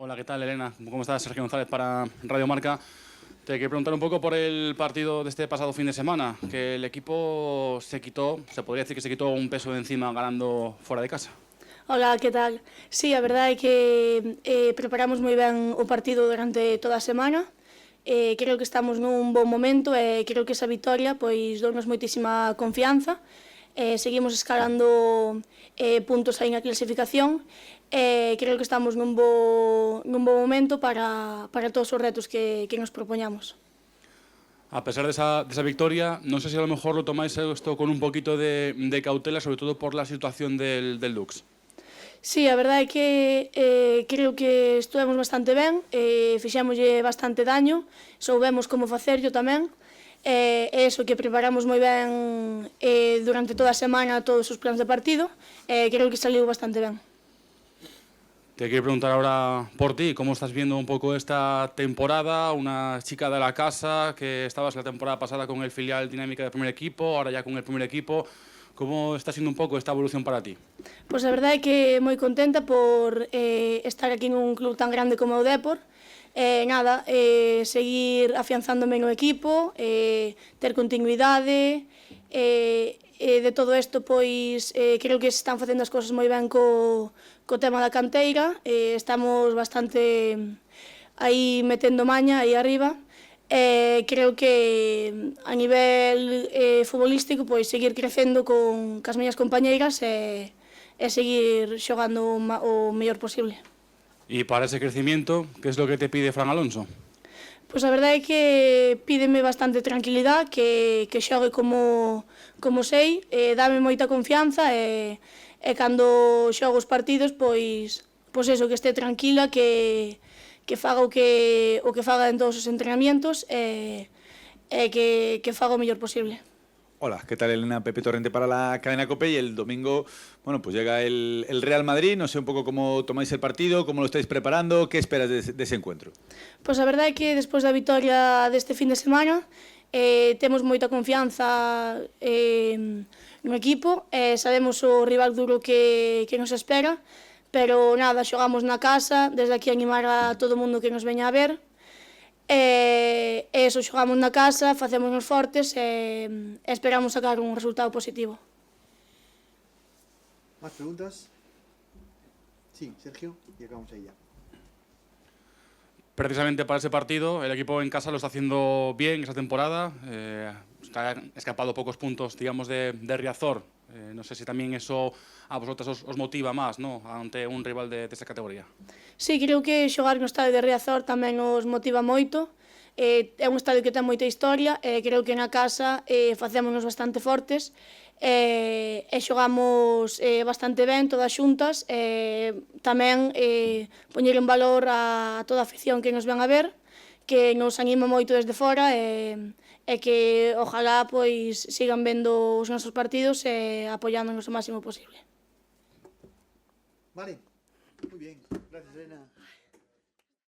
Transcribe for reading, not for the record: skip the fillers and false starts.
Hola, ¿qué tal, Elena? ¿Cómo estás? Sergio González para Radio Marca. Te quiero preguntar un poco por el partido de este pasado fin de semana, que el equipo se podría decir que se quitó un peso de encima ganando fuera de casa. Hola, que tal? Sí, a verdade é que preparamos moi ben o partido durante toda a semana. Creo que estamos nun bon momento e creo que esa vitoria pois dounos moitísima confianza. Seguimos escalando puntos aí na clasificación e creo que estamos nun bo momento para todos os retos que nos propoñamos. A pesar de esa victoria, no sé si a lo mejor lo tomáis esto con un poquito de cautela, sobre todo por la situación del Lux. Sí, a verdade é que creo que estuvemos bastante ben, fixémoslle bastante daño, soubemos como facerlo tamén, e eso, que preparamos moi ben durante toda a semana todos os plans de partido, e creo que saliu bastante ben. Te quiero preguntar ahora por ti, ¿cómo estás viendo un poco esta temporada? Una chica de la casa, que estabas la temporada pasada con el filial Dinámica del primer equipo, ahora ya con el primer equipo. ¿Cómo está siendo un poco esta evolución para ti? Pois a verdade é que moi contenta por estar aquí nun club tan grande como o Dépor. Seguir afianzándome no equipo, ter continuidade, de todo isto pois creo que se están facendo as cousas moi ben co tema da canteira, estamos bastante aí metendo maña aí arriba. Creo que a nivel futbolístico pois seguir crecendo cas miñas compañeiras e seguir xogando o mellor posible. Y para ese crecimiento, ¿qué es lo que te pide Fran Alonso? Pois a verdade é que pídeme bastante tranquilidade, que xogue como sei, dame moita confianza e cando xogo os partidos pois eso, que este tranquila, que faga o que faga en todos os entrenamientos e que faga o mellor posible. Hola, ¿qué tal, Elena? Pepe Torrente para la cadena COPE, y el domingo, bueno, pues llega el Real Madrid. No sé un poco cómo tomáis el partido, cómo lo estáis preparando, ¿qué esperas de ese encuentro? Pois a verdade é que despois da vitoria deste fin de semana temos moita confianza no equipo, sabemos o rival duro que nos espera, pero nada, xogamos na casa, desde aquí animar a todo o mundo que nos veña a ver, e eso, xogamos na casa, facémonos fortes e esperamos sacar un resultado positivo. ¿Más preguntas? Sí, Sergio, y acabamos ahí ya. Precisamente para ese partido, el equipo en casa lo está haciendo bien esa temporada. Ha escapado pocos puntos, digamos, de Riazor. No sé si también eso a vosotros os motiva más, ¿no?, ante un rival de esa categoría. Sí, creo que xogar no estadio de Riazor tamén nos motiva moito. É un estadio que ten moita historia e creo que na casa facémonos bastante fortes e xogamos bastante ben todas xuntas e tamén poñer en valor a toda a afición que nos ven a ver, que nos anima moito desde fora e que ojalá pois sigan vendo os nosos partidos e apoiándonos o máximo posible. Vale, muy bien. Gracias, Elena.